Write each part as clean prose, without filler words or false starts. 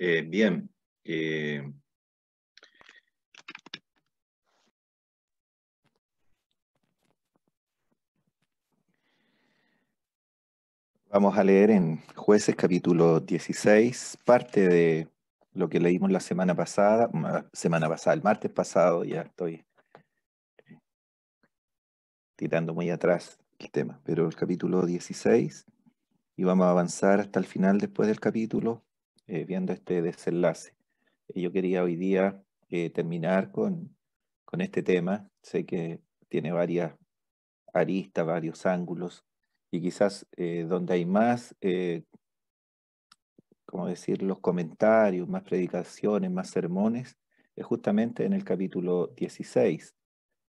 Bien, eh, vamos a leer en Jueces capítulo 16, parte de lo que leímos la semana pasada, el martes pasado. Ya estoy tirando muy atrás el tema, pero el capítulo 16, y vamos a avanzar hasta el final después del capítulo, viendo este desenlace. Yo quería hoy día terminar con este tema. Sé que tiene varias aristas, varios ángulos, y quizás donde hay más, como decir, los comentarios, más predicaciones, más sermones, es justamente en el capítulo 16.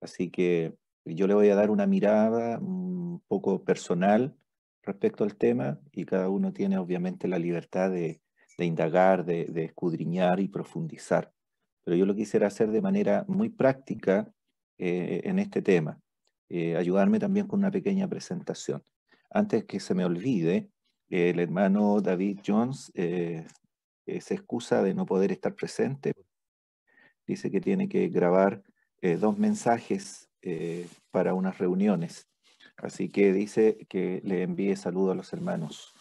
Así que yo le voy a dar una mirada un poco personal respecto al tema, y cada uno tiene obviamente la libertad de indagar, de escudriñar y profundizar. Pero yo lo quisiera hacer de manera muy práctica en este tema. Ayudarme también con una pequeña presentación. Antes que se me olvide, el hermano David Jones se excusa de no poder estar presente. Dice que tiene que grabar dos mensajes para unas reuniones. Así que dice que le envíe saludos a los hermanos.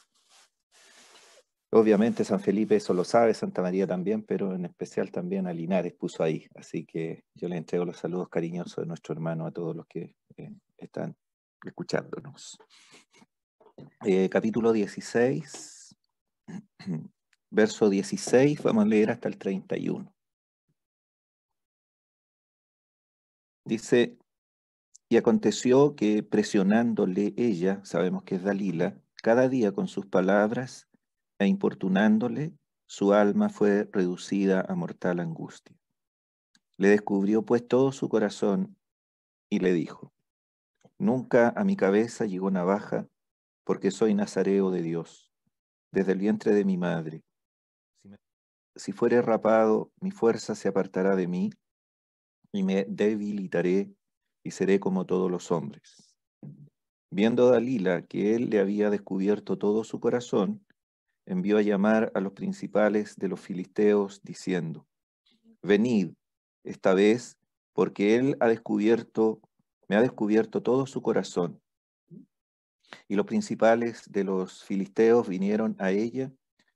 Obviamente San Felipe eso lo sabe, Santa María también, pero en especial también a Linares puso ahí. Así que yo le entrego los saludos cariñosos de nuestro hermano a todos los que están escuchándonos. Capítulo 16, verso 16, vamos a leer hasta el 31. Dice: y aconteció que presionándole ella, sabemos que es Dalila, cada día con sus palabras e importunándole, su alma fue reducida a mortal angustia. Le descubrió pues todo su corazón y le dijo: nunca a mi cabeza llegó navaja, porque soy nazareo de Dios, desde el vientre de mi madre. Si fuere rapado, mi fuerza se apartará de mí, y me debilitaré y seré como todos los hombres. Viendo Dalila que él le había descubierto todo su corazón, envió a llamar a los principales de los filisteos, diciendo: venid esta vez, porque él me ha descubierto todo su corazón. Y los principales de los filisteos vinieron a ella,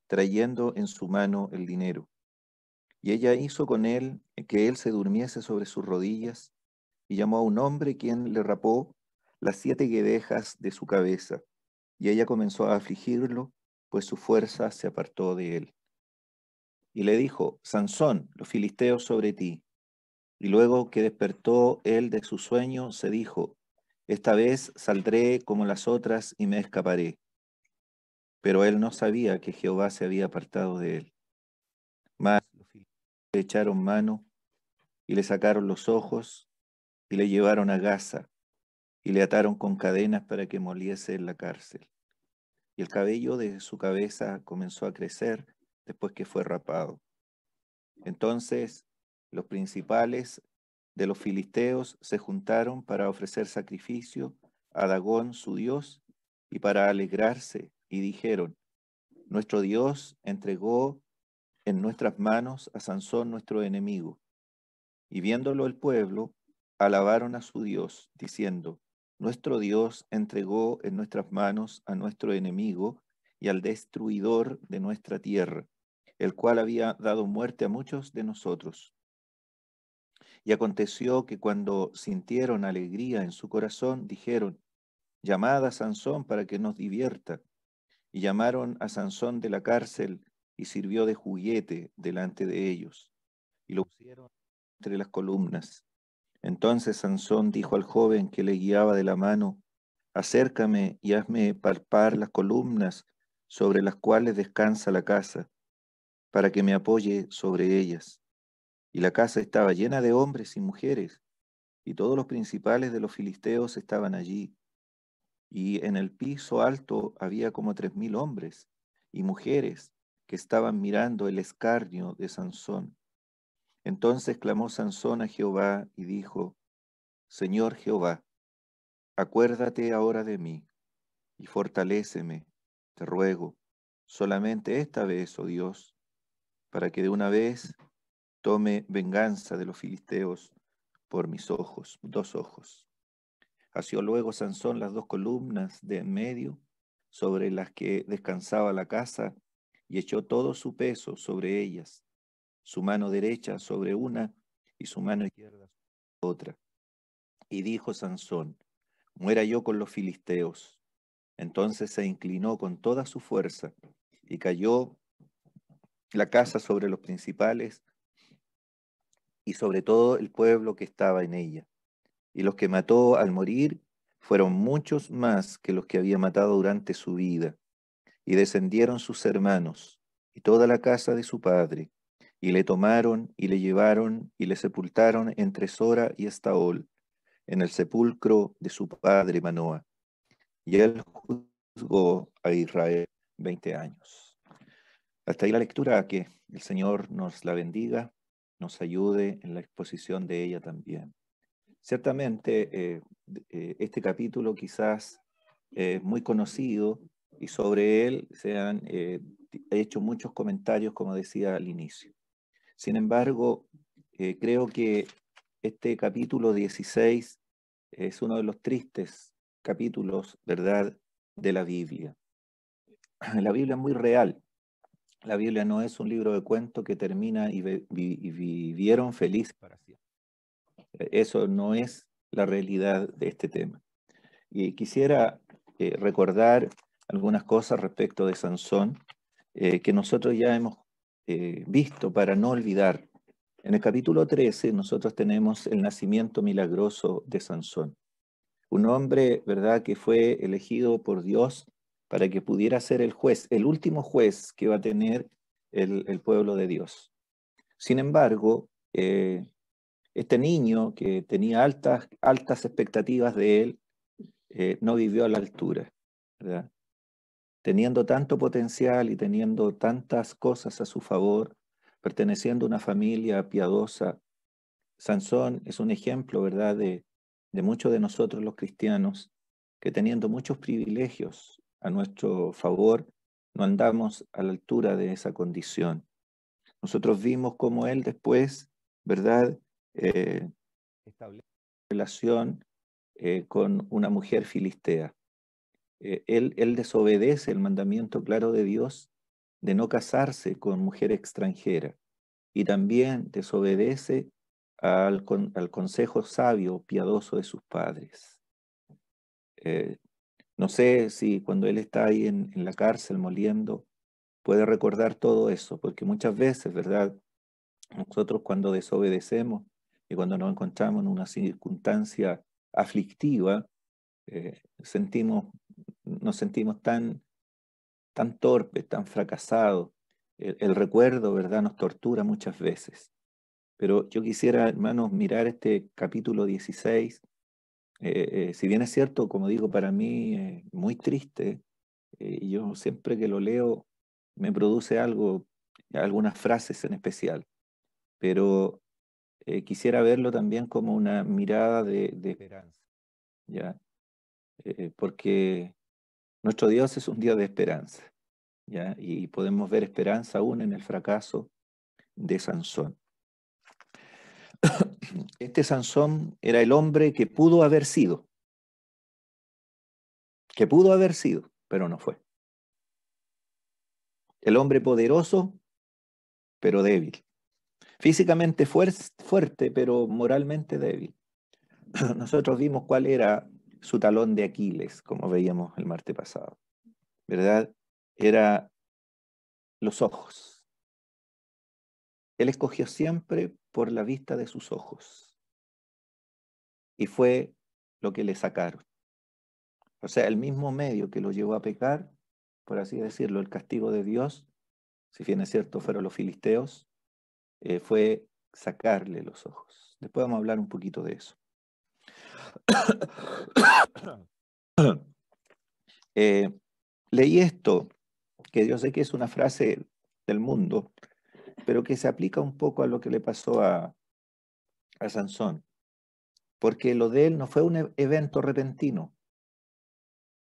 trayendo en su mano el dinero. Y ella hizo con él que él se durmiese sobre sus rodillas, y llamó a un hombre, quien le rapó las 7 guedejas de su cabeza. Y ella comenzó a afligirlo, pues su fuerza se apartó de él. Y le dijo: Sansón, los filisteos sobre ti. Y luego que despertó él de su sueño, se dijo: esta vez saldré como las otras y me escaparé. Pero él no sabía que Jehová se había apartado de él. Mas los filisteos le echaron mano y le sacaron los ojos y le llevaron a Gaza y le ataron con cadenas para que moliese en la cárcel. Y el cabello de su cabeza comenzó a crecer después que fue rapado. Entonces los principales de los filisteos se juntaron para ofrecer sacrificio a Dagón su dios y para alegrarse, y dijeron: nuestro Dios entregó en nuestras manos a Sansón nuestro enemigo. Y viéndolo el pueblo, alabaron a su Dios, diciendo: nuestro Dios entregó en nuestras manos a nuestro enemigo y al destruidor de nuestra tierra, el cual había dado muerte a muchos de nosotros. Y aconteció que cuando sintieron alegría en su corazón, dijeron: llamad a Sansón para que nos divierta. Y llamaron a Sansón de la cárcel, y sirvió de juguete delante de ellos, y lo pusieron entre las columnas. Entonces Sansón dijo al joven que le guiaba de la mano: acércame y hazme palpar las columnas sobre las cuales descansa la casa, para que me apoye sobre ellas. Y la casa estaba llena de hombres y mujeres, y todos los principales de los filisteos estaban allí. Y en el piso alto había como 3000 hombres y mujeres que estaban mirando el escarnio de Sansón. Entonces clamó Sansón a Jehová y dijo: Señor Jehová, acuérdate ahora de mí y fortaléceme, te ruego, solamente esta vez, oh Dios, para que de una vez tome venganza de los filisteos por mis ojos, 2 ojos. Asió luego Sansón las 2 columnas de en medio sobre las que descansaba la casa y echó todo su peso sobre ellas, su mano derecha sobre una y su mano izquierda sobre otra. Y dijo Sansón: muera yo con los filisteos. Entonces se inclinó con toda su fuerza y cayó la casa sobre los principales y sobre todo el pueblo que estaba en ella. Y los que mató al morir fueron muchos más que los que había matado durante su vida. Y descendieron sus hermanos y toda la casa de su padre, y le tomaron y le llevaron y le sepultaron entre Sora y Estaol, en el sepulcro de su padre Manoa. Y él juzgó a Israel 20 años. Hasta ahí la lectura, que el Señor nos la bendiga, nos ayude en la exposición de ella también. Ciertamente, este capítulo quizás es muy conocido y sobre él se han hecho muchos comentarios, como decía al inicio. Sin embargo, creo que este capítulo 16 es uno de los tristes capítulos, ¿verdad?, de la Biblia. La Biblia es muy real. La Biblia no es un libro de cuentos que termina y vivieron felices para siempre. Eso no es la realidad de este tema. Y quisiera recordar algunas cosas respecto de Sansón que nosotros ya hemos visto para no olvidar. En el capítulo 13 nosotros tenemos el nacimiento milagroso de Sansón, un hombre, ¿verdad?, que fue elegido por Dios para que pudiera ser el juez, el último juez que va a tener el pueblo de Dios. Sin embargo, este niño que tenía altas expectativas de él, no vivió a la altura, ¿verdad? Teniendo tanto potencial y teniendo tantas cosas a su favor, perteneciendo a una familia piadosa, Sansón es un ejemplo, ¿verdad?, de muchos de nosotros los cristianos, que teniendo muchos privilegios a nuestro favor, no andamos a la altura de esa condición. Nosotros vimos cómo él después, ¿verdad?, establece relación con una mujer filistea. Él desobedece el mandamiento claro de Dios de no casarse con mujer extranjera y también desobedece al consejo sabio, piadoso de sus padres. No sé si cuando él está ahí en la cárcel moliendo puede recordar todo eso, porque muchas veces, ¿verdad?, nosotros cuando desobedecemos y cuando nos encontramos en una circunstancia aflictiva, nos sentimos tan torpes, tan fracasados. El recuerdo, ¿verdad?, nos tortura muchas veces. Pero yo quisiera, hermanos, mirar este capítulo 16. Si bien es cierto, como digo, para mí muy triste, y yo siempre que lo leo me produce algo, algunas frases en especial, pero quisiera verlo también como una mirada de esperanza, ¿ya? Porque nuestro Dios es un Dios de esperanza, ¿ya? Y podemos ver esperanza aún en el fracaso de Sansón. Este Sansón era el hombre que pudo haber sido, pero no fue. El hombre poderoso, pero débil. Físicamente fuerte, pero moralmente débil. Nosotros vimos cuál era su talón de Aquiles, como veíamos el martes pasado, ¿verdad? Era los ojos. Él escogió siempre por la vista de sus ojos. Y fue lo que le sacaron. O sea, el mismo medio que lo llevó a pecar, por así decirlo, el castigo de Dios, si bien es cierto fueron los filisteos, fue sacarle los ojos. Después vamos a hablar un poquito de eso. Leí esto, que yo sé que es una frase del mundo, pero que se aplica un poco a lo que le pasó a Sansón, porque lo de él no fue un evento repentino.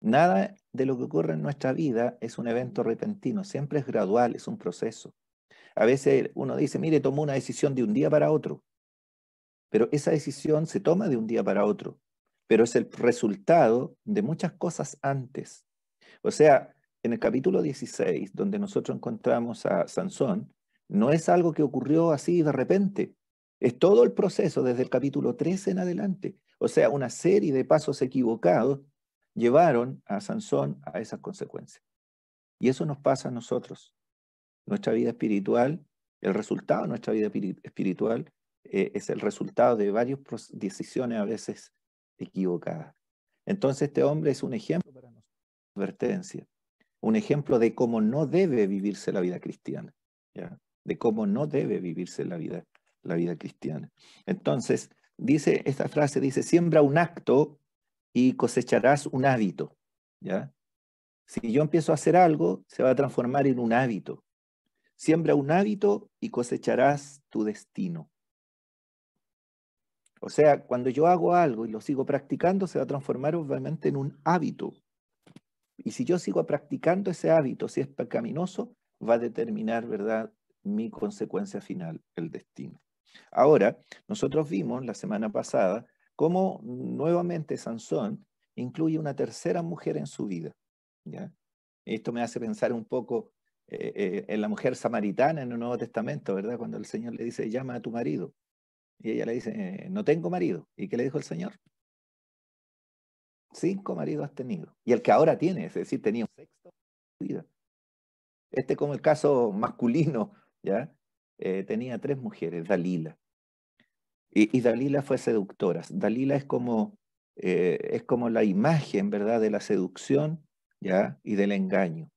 Nada de lo que ocurre en nuestra vida es un evento repentino, siempre es gradual, es un proceso. A veces uno dice, mire, tomó una decisión de un día para otro, pero esa decisión se toma de un día para otro, pero es el resultado de muchas cosas antes. O sea, en el capítulo 16, donde nosotros encontramos a Sansón, no es algo que ocurrió así de repente. Es todo el proceso desde el capítulo 13 en adelante. O sea, una serie de pasos equivocados llevaron a Sansón a esas consecuencias. Y eso nos pasa a nosotros. Nuestra vida espiritual, el resultado de nuestra vida espiritual es el resultado de varias decisiones a veces equivocadas. Entonces este hombre es un ejemplo para nosotros, advertencia, un ejemplo de cómo no debe vivirse la vida cristiana, ¿ya? De cómo no debe vivirse la vida cristiana. Entonces, dice esta frase, dice, siembra un acto y cosecharás un hábito, ¿ya? Si yo empiezo a hacer algo, se va a transformar en un hábito. Siembra un hábito y cosecharás tu destino. O sea, cuando yo hago algo y lo sigo practicando, se va a transformar obviamente en un hábito. Y si yo sigo practicando ese hábito, si es pecaminoso, va a determinar, ¿verdad?, mi consecuencia final, el destino. Ahora, nosotros vimos la semana pasada cómo nuevamente Sansón incluye una tercera mujer en su vida, ¿ya? Esto me hace pensar un poco en la mujer samaritana en el Nuevo Testamento, ¿verdad? Cuando el Señor le dice, llama a tu marido. Y ella le dice, no tengo marido. ¿Y qué le dijo el Señor? 5 maridos has tenido. Y el que ahora tiene, es decir, tenía un sexto en su vida. Este como el caso masculino, ¿ya? Tenía 3 mujeres, Dalila. Y Dalila fue seductora. Dalila es como la imagen, ¿verdad?, de la seducción, ¿ya?, y del engaño.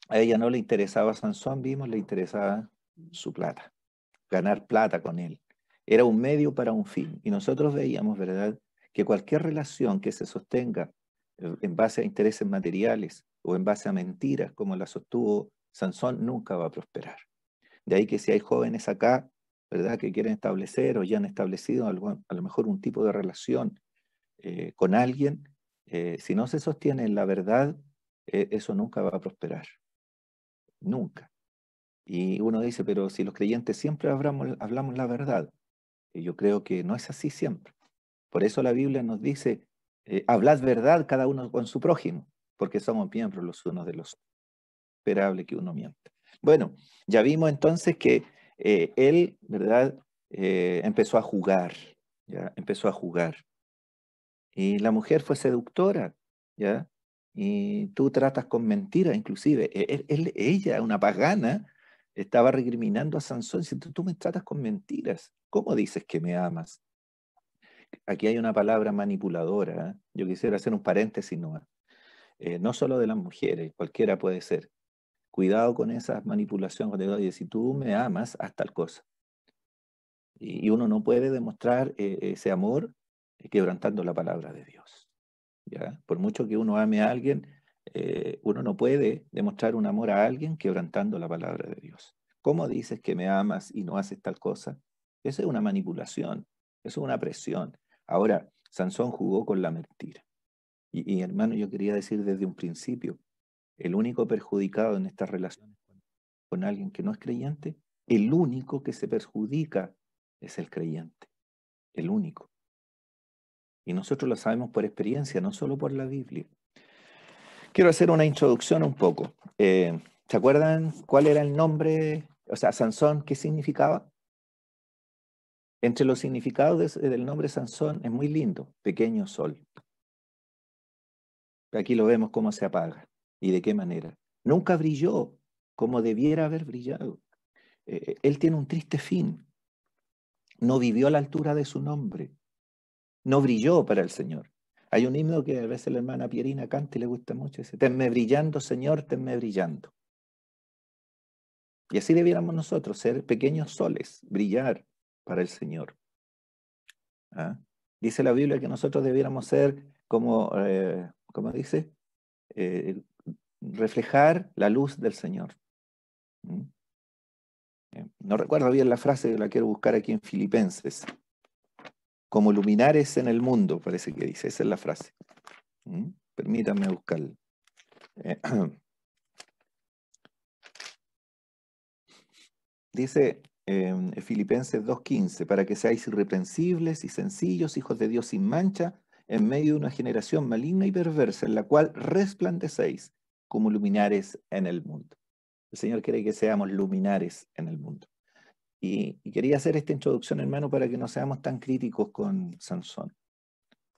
A ella no le interesaba Sansón, vimos, le interesaba su plata, ganar plata con él. Era un medio para un fin. Y nosotros veíamos, ¿verdad?, que cualquier relación que se sostenga en base a intereses materiales o en base a mentiras, como la sostuvo Sansón, nunca va a prosperar. De ahí que si hay jóvenes acá, ¿verdad?, que quieren establecer o ya han establecido a lo mejor un tipo de relación con alguien, si no se sostiene en la verdad, eso nunca va a prosperar. Nunca. Y uno dice, pero si los creyentes siempre hablamos la verdad, y yo creo que no es así siempre. Por eso la Biblia nos dice, hablad verdad cada uno con su prójimo, porque somos miembros los unos de los otros. Esperable que uno mienta. Bueno, ya vimos entonces que él, ¿verdad? Empezó a jugar, ¿ya? Empezó a jugar. Y la mujer fue seductora, ¿ya? Y tú tratas con mentiras, inclusive. Ella, una pagana, estaba recriminando a Sansón, diciendo, tú me tratas con mentiras. ¿Cómo dices que me amas? Aquí hay una palabra manipuladora, ¿eh? Yo quisiera hacer un paréntesis nomás. No solo de las mujeres, cualquiera puede ser. Cuidado con esa manipulación, cuando digo, oye, si tú me amas, haz tal cosa. Y uno no puede demostrar ese amor quebrantando la palabra de Dios. ¿Ya? Por mucho que uno ame a alguien, uno no puede demostrar un amor a alguien quebrantando la palabra de Dios. ¿Cómo dices que me amas y no haces tal cosa? Eso es una manipulación, eso es una presión. Ahora, Sansón jugó con la mentira. Y hermano, yo quería decir desde un principio, el único perjudicado en estas relaciones con alguien que no es creyente, el único que se perjudica es el creyente, el único. Y nosotros lo sabemos por experiencia, no solo por la Biblia. Quiero hacer una introducción un poco. ¿Se acuerdan cuál era el nombre? O sea, Sansón, ¿qué significaba? Entre los significados del nombre Sansón es muy lindo, pequeño sol. Aquí lo vemos cómo se apaga y de qué manera. Nunca brilló como debiera haber brillado. Él tiene un triste fin. No vivió a la altura de su nombre. No brilló para el Señor. Hay un himno que a veces la hermana Pierina canta y le gusta mucho. Dice, tenme brillando, Señor, tenme brillando. Y así debiéramos nosotros ser pequeños soles, brillar para el Señor. ¿Ah? Dice la Biblia que nosotros debiéramos ser como, ¿cómo dice? Eh, reflejar la luz del Señor. ¿Mm? No recuerdo bien la frase, la quiero buscar aquí en Filipenses. Como luminares en el mundo, parece que dice, esa es la frase. ¿Mm? Permítanme buscarla. Dice en Filipenses 2:15, para que seáis irreprensibles y sencillos, hijos de Dios sin mancha, en medio de una generación maligna y perversa, en la cual resplandecéis como luminares en el mundo. El Señor quiere que seamos luminares en el mundo. Y quería hacer esta introducción, hermano, para que no seamos tan críticos con Sansón.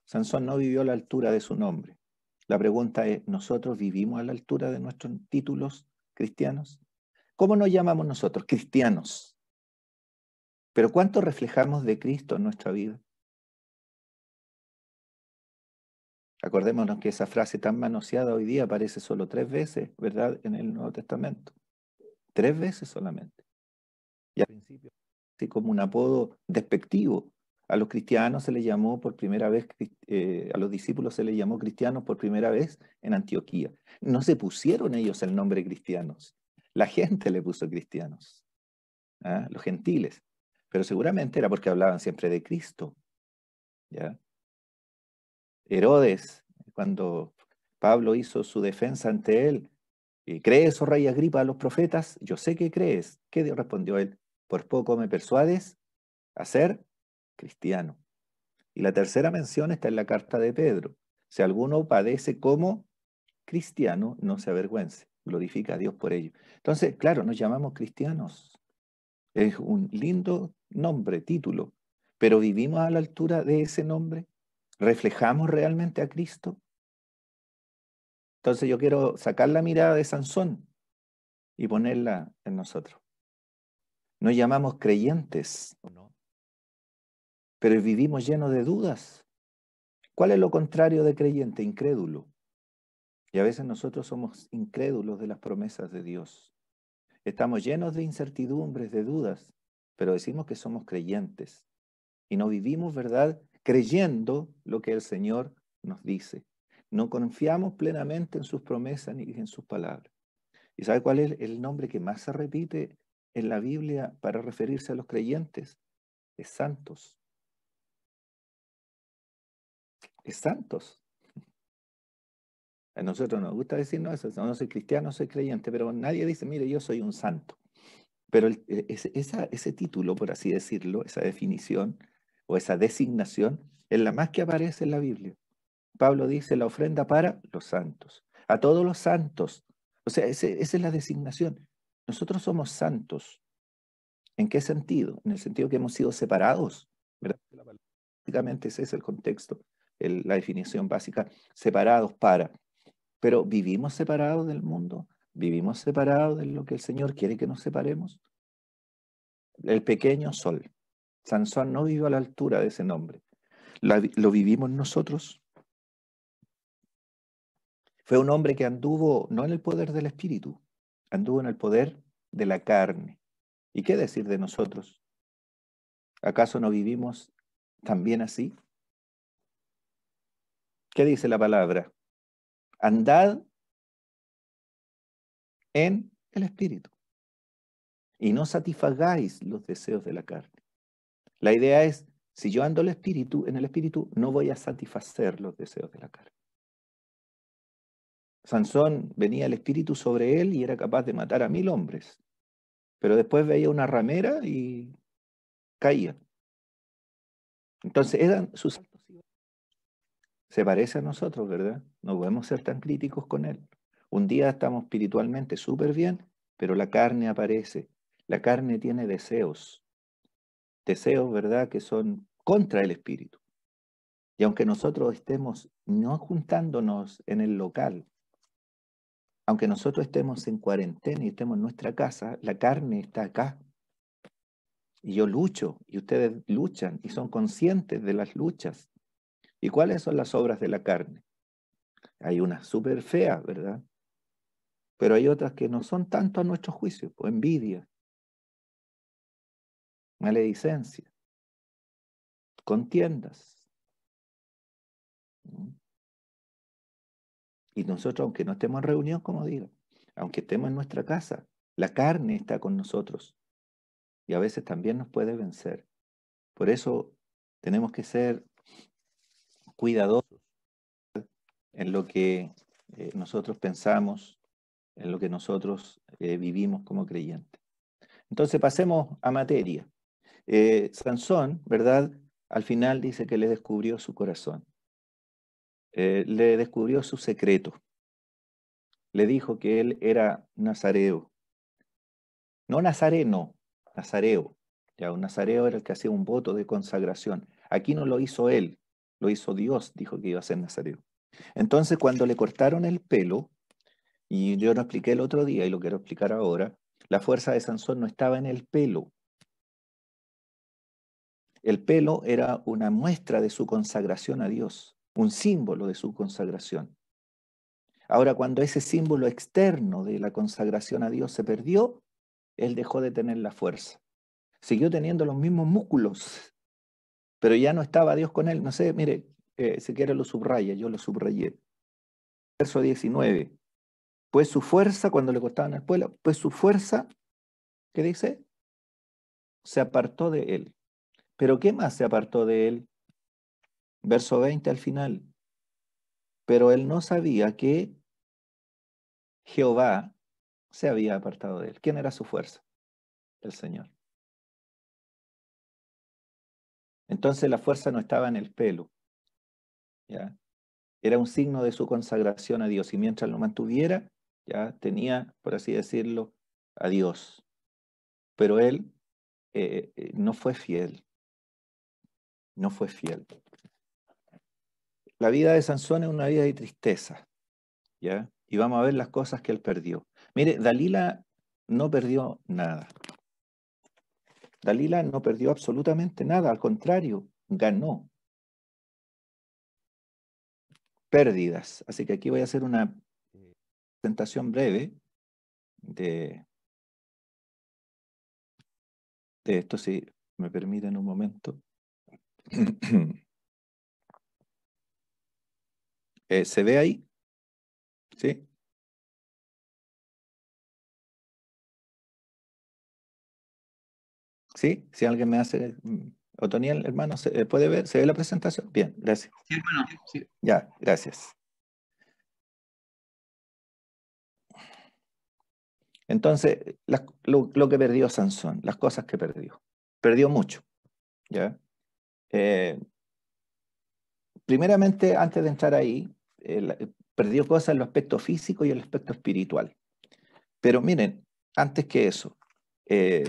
Sansón no vivió a la altura de su nombre. La pregunta es, ¿nosotros vivimos a la altura de nuestros títulos cristianos? ¿Cómo nos llamamos nosotros? Cristianos. Pero ¿cuánto reflejamos de Cristo en nuestra vida? Acordémonos que esa frase tan manoseada hoy día aparece solo 3 veces, ¿verdad? En el Nuevo Testamento. 3 veces solamente. Y al principio, así como un apodo despectivo. A los cristianos se les llamó por primera vez, a los discípulos se les llamó cristianos por primera vez en Antioquía. No se pusieron ellos el nombre cristianos. La gente le puso cristianos, ¿ah? Los gentiles. Pero seguramente era porque hablaban siempre de Cristo, ¿ya? Herodes, cuando Pablo hizo su defensa ante él, ¿crees, oh rey Agripa, a los profetas? Yo sé que crees. ¿Qué respondió él? Por poco me persuades a ser cristiano. Y la tercera mención está en la carta de Pedro. Si alguno padece como cristiano, no se avergüence, glorifica a Dios por ello. Entonces, claro, nos llamamos cristianos. Es un lindo nombre, título, pero ¿vivimos a la altura de ese nombre? ¿Reflejamos realmente a Cristo? Entonces yo quiero sacar la mirada de Sansón y ponerla en nosotros. Nos llamamos creyentes, ¿no? Pero vivimos llenos de dudas. ¿Cuál es lo contrario de creyente? Incrédulo. Y a veces nosotros somos incrédulos de las promesas de Dios. Estamos llenos de incertidumbres, de dudas, pero decimos que somos creyentes y no vivimos, ¿verdad?, creyendo lo que el Señor nos dice. No confiamos plenamente en sus promesas ni en sus palabras. ¿Y sabe cuál es el nombre que más se repite en la Biblia para referirse a los creyentes? Es santos. Es santos. A nosotros nos gusta decirnos eso. No soy cristiano, soy creyente, pero nadie dice, mire, yo soy un santo. Pero ese título, por así decirlo, esa definición o esa designación, es la más que aparece en la Biblia. Pablo dice la ofrenda para los santos, a todos los santos. O sea, esa es la designación. Nosotros somos santos. ¿En qué sentido? En el sentido que hemos sido separados, ¿verdad? Básicamente ese es el contexto, la definición básica, separados para. Pero ¿vivimos separados del mundo? ¿Vivimos separados de lo que el Señor quiere que nos separemos? El pequeño sol. Sansón no vivió a la altura de ese nombre. ¿Lo vivimos nosotros? Fue un hombre que anduvo no en el poder del espíritu, anduvo en el poder de la carne. ¿Y qué decir de nosotros? ¿Acaso no vivimos también así? ¿Qué dice la palabra? Andad en el espíritu y no satisfagáis los deseos de la carne. La idea es, si yo ando en el espíritu, no voy a satisfacer los deseos de la carne. Sansón venía el espíritu sobre él y era capaz de matar a 1000 hombres, pero después veía una ramera y caía. Entonces eran sus actos. Se parece a nosotros, ¿verdad? No podemos ser tan críticos con él. Un día estamos espiritualmente súper bien, pero la carne aparece. La carne tiene deseos, deseos, ¿verdad?, que son contra el espíritu. Y aunque nosotros estemos no juntándonos en el local, aunque nosotros estemos en cuarentena y estemos en nuestra casa, la carne está acá. Y yo lucho, y ustedes luchan, y son conscientes de las luchas. ¿Y cuáles son las obras de la carne? Hay unas súper feas, ¿verdad? Pero hay otras que no son tanto a nuestro juicio, o envidia, maledicencia, contiendas. ¿Mm? Y nosotros, aunque no estemos en reunión, como digo, aunque estemos en nuestra casa, la carne está con nosotros y a veces también nos puede vencer. Por eso tenemos que ser cuidadosos en lo que nosotros pensamos, en lo que nosotros vivimos como creyentes. Entonces pasemos a materia. Sansón, ¿verdad? Al final dice que le descubrió su corazón. Le descubrió su secreto. Le dijo que él era nazareo. No nazareno, nazareo. Ya, un nazareo era el que hacía un voto de consagración. Aquí no lo hizo él, lo hizo Dios, dijo que iba a ser nazareo. Entonces, cuando le cortaron el pelo, y yo lo expliqué el otro día y lo quiero explicar ahora, la fuerza de Sansón no estaba en el pelo. El pelo era una muestra de su consagración a Dios, un símbolo de su consagración. Ahora, cuando ese símbolo externo de la consagración a Dios se perdió, él dejó de tener la fuerza. Siguió teniendo los mismos músculos, pero ya no estaba Dios con él. No sé, mire, si quiere lo subraya, yo lo subrayé. Verso 19. Pues su fuerza, cuando le cortaban el pelo, pues su fuerza, ¿qué dice? Se apartó de él. ¿Pero qué más se apartó de él? Verso 20 al final. Pero él no sabía que Jehová se había apartado de él. ¿Quién era su fuerza? El Señor. Entonces la fuerza no estaba en el pelo, ¿ya? Era un signo de su consagración a Dios y mientras lo mantuviera, ya tenía, por así decirlo, a Dios. Pero él no fue fiel, no fue fiel. La vida de Sansón es una vida de tristeza, ¿ya? Y vamos a ver las cosas que él perdió. Mire, Dalila no perdió nada. Dalila no perdió absolutamente nada, al contrario, ganó pérdidas. Así que aquí voy a hacer una presentación breve de esto, si me permiten un momento. ¿Se ve ahí? ¿Sí? ¿Sí? Si alguien me hace... Otoniel, hermano, ¿se puede ver? ¿Se ve la presentación? Bien, gracias. Sí, hermano, sí. Ya, gracias. Entonces, lo que perdió Sansón, las cosas que perdió. Perdió mucho, ¿ya? Eh, Primeramente, antes de entrar ahí, perdió cosas en el aspecto físico y en el aspecto espiritual. Pero miren, antes que eso, eh,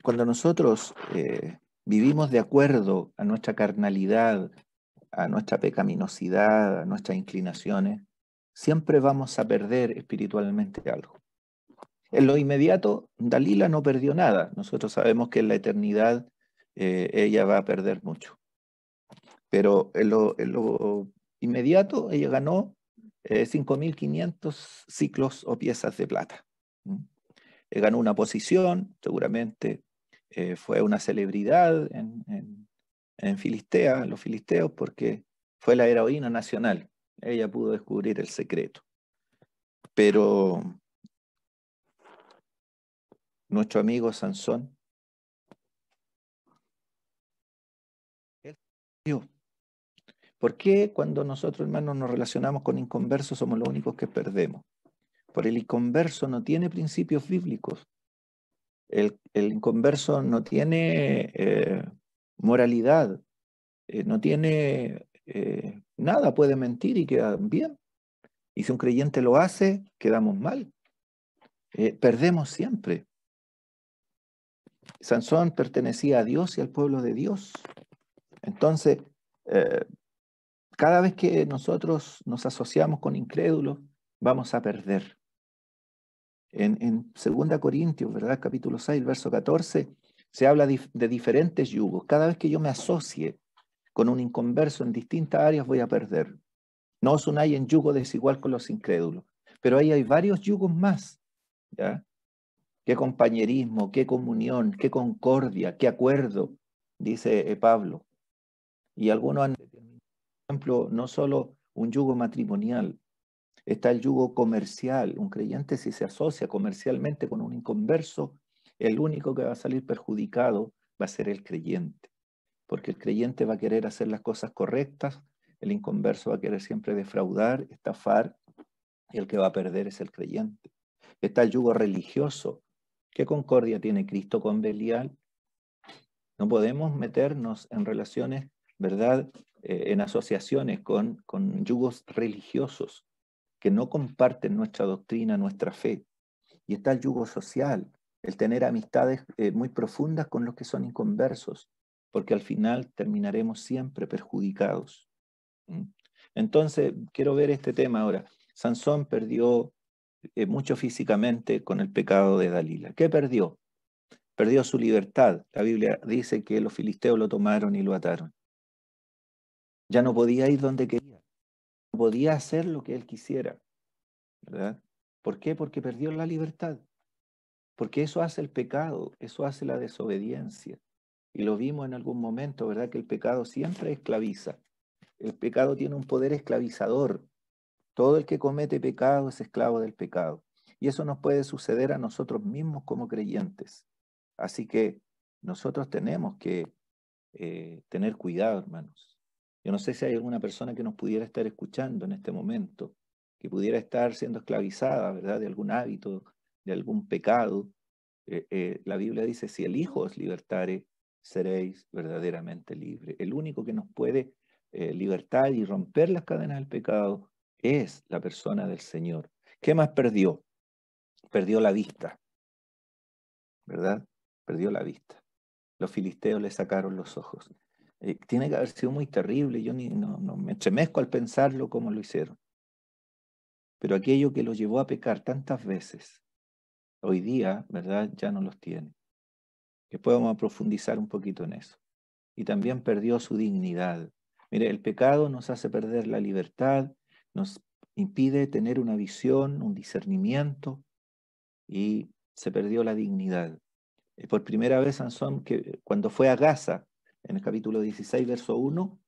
cuando nosotros vivimos de acuerdo a nuestra carnalidad, a nuestra pecaminosidad, a nuestras inclinaciones, siempre vamos a perder espiritualmente algo. En lo inmediato, Dalila no perdió nada. Nosotros sabemos que en la eternidad ella va a perder mucho. Pero en lo inmediato ella ganó 5.500 ciclos o piezas de plata. ¿Mm? Ganó una posición, seguramente fue una celebridad en Filistea, en los filisteos, porque fue la heroína nacional. Ella pudo descubrir el secreto. Pero nuestro amigo Sansón, él perdió. ¿Por qué cuando nosotros, hermanos, nos relacionamos con inconversos somos los únicos que perdemos? Por el inconverso no tiene principios bíblicos. El inconverso no tiene moralidad, no tiene nada, puede mentir y queda bien. Y si un creyente lo hace, quedamos mal. Perdemos siempre. Sansón pertenecía a Dios y al pueblo de Dios. Entonces, eh, cada vez que nosotros nos asociamos con incrédulos, vamos a perder. En 2 Corintios, ¿verdad? Capítulo 6, verso 14, se habla de diferentes yugos. Cada vez que yo me asocie con un inconverso en distintas áreas, voy a perder. No os unáis en yugo desigual con los incrédulos. Pero ahí hay varios yugos más, ¿ya? Qué compañerismo, qué comunión, qué concordia, qué acuerdo, dice Pablo. Y algunos han, por ejemplo, no solo un yugo matrimonial, está el yugo comercial. Un creyente, si se asocia comercialmente con un inconverso, el único que va a salir perjudicado va a ser el creyente, porque el creyente va a querer hacer las cosas correctas, el inconverso va a querer siempre defraudar, estafar, y el que va a perder es el creyente. Está el yugo religioso. ¿Qué concordia tiene Cristo con Belial? No podemos meternos en relaciones, ¿verdad? En asociaciones con yugos religiosos que no comparten nuestra doctrina, nuestra fe. Y está el yugo social, el tener amistades muy profundas con los que son inconversos, porque al final terminaremos siempre perjudicados. ¿Mm? Entonces, quiero ver este tema ahora. Sansón perdió mucho físicamente con el pecado de Dalila. ¿Qué perdió? Perdió su libertad. La Biblia dice que los filisteos lo tomaron y lo ataron. Ya no podía ir donde quería, no podía hacer lo que él quisiera, ¿verdad? ¿Por qué? Porque perdió la libertad. Porque eso hace el pecado, eso hace la desobediencia. Y lo vimos en algún momento, ¿verdad? Que el pecado siempre esclaviza. El pecado tiene un poder esclavizador. Todo el que comete pecado es esclavo del pecado. Y eso nos puede suceder a nosotros mismos como creyentes. Así que nosotros tenemos que tener cuidado, hermanos. Yo no sé si hay alguna persona que nos pudiera estar escuchando en este momento, que pudiera estar siendo esclavizada, ¿verdad? De algún hábito, de algún pecado. La Biblia dice, si el Hijo os libertare, seréis verdaderamente libres. El único que nos puede libertar y romper las cadenas del pecado es la persona del Señor. ¿Qué más perdió? Perdió la vista, ¿verdad? Perdió la vista. Los filisteos le sacaron los ojos. Tiene que haber sido muy terrible. Yo no me estremezco al pensarlo como lo hicieron. Pero aquello que lo llevó a pecar tantas veces, hoy día, ¿verdad? Ya no los tiene. Después vamos a profundizar un poquito en eso. Y también perdió su dignidad. Mire, el pecado nos hace perder la libertad, nos impide tener una visión, un discernimiento, y se perdió la dignidad. Por primera vez Sansón, que cuando fue a Gaza, en el capítulo 16, verso 1,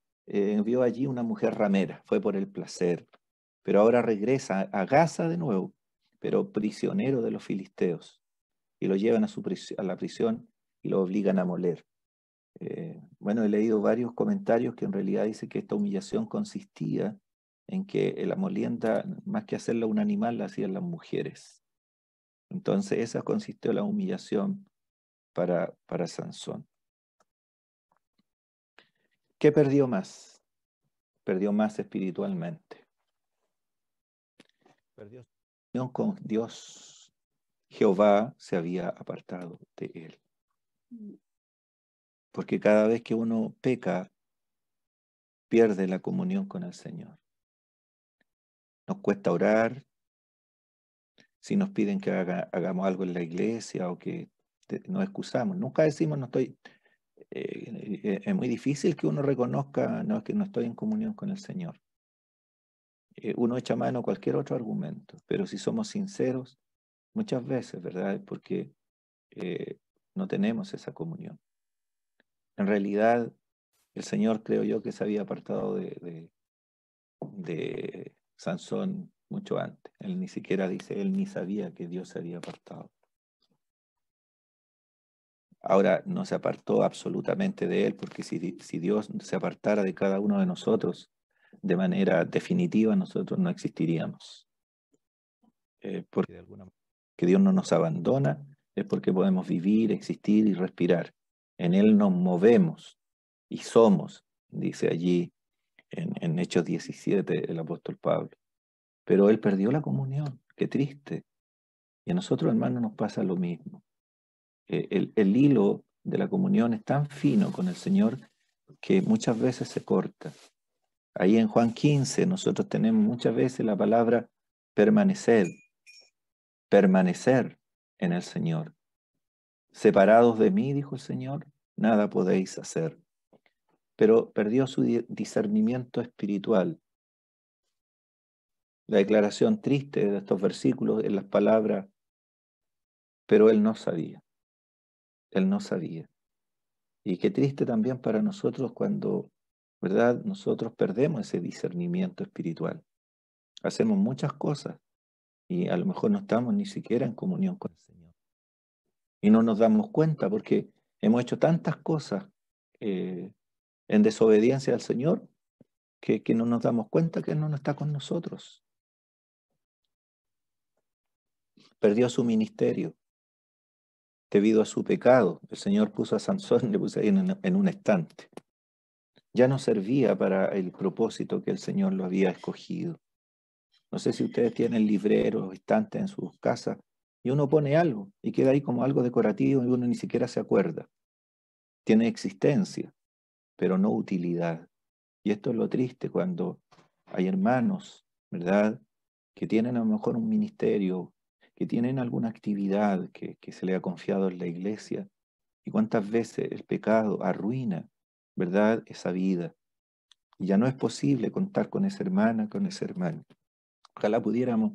vio allí una mujer ramera, fue por el placer, pero ahora regresa a Gaza de nuevo, pero prisionero de los filisteos, y lo llevan a la prisión y lo obligan a moler. Bueno, he leído varios comentarios que en realidad dice que esta humillación consistía en que la molienda, más que hacerla un animal, la hacían las mujeres. Entonces esa consistió la humillación para Sansón. ¿Qué perdió más? Perdió más espiritualmente. Perdió su unión con Dios. Jehová se había apartado de él. Porque cada vez que uno peca, pierde la comunión con el Señor. Nos cuesta orar, si nos piden que hagamos algo en la iglesia o que nos excusamos. Nunca decimos no estoy. Es muy difícil que uno reconozca no, que no estoy en comunión con el Señor. Uno echa mano a cualquier otro argumento, pero si somos sinceros, muchas veces, ¿verdad? Es porque no tenemos esa comunión. En realidad, el Señor creo yo que se había apartado de Sansón mucho antes. Él ni siquiera dice, él ni sabía que Dios se había apartado. Ahora, no se apartó absolutamente de él, porque si Dios se apartara de cada uno de nosotros de manera definitiva, nosotros no existiríamos. Porque de alguna manera que Dios no nos abandona es porque podemos vivir, existir y respirar. En Él nos movemos y somos, dice allí en Hechos 17 el apóstol Pablo. Pero Él perdió la comunión, qué triste. Y a nosotros, hermanos, nos pasa lo mismo. El hilo de la comunión es tan fino con el Señor que muchas veces se corta. Ahí en Juan 15 nosotros tenemos muchas veces la palabra permanecer, permanecer en el Señor. Separados de mí, dijo el Señor, nada podéis hacer. Pero perdió su discernimiento espiritual. La declaración triste de estos versículos en las palabras, pero él no sabía, él no sabía. Y qué triste también para nosotros cuando, ¿verdad? Nosotros perdemos ese discernimiento espiritual. Hacemos muchas cosas y a lo mejor no estamos ni siquiera en comunión con el Señor. Y no nos damos cuenta porque hemos hecho tantas cosas en desobediencia al Señor que no nos damos cuenta que Él no está con nosotros. Perdió su ministerio. debido a su pecado. El Señor puso a Sansón, le puso ahí en un estante. Ya no servía para el propósito que el Señor lo había escogido. No sé si ustedes tienen libreros, estantes en sus casas, y uno pone algo y queda ahí como algo decorativo y uno ni siquiera se acuerda. Tiene existencia, pero no utilidad. Y esto es lo triste cuando hay hermanos, ¿verdad?, que tienen a lo mejor un ministerio, que tienen alguna actividad que se le ha confiado en la iglesia, y cuántas veces el pecado arruina, ¿verdad?, esa vida. Y ya no es posible contar con esa hermana, con ese hermano. Ojalá pudiéramos,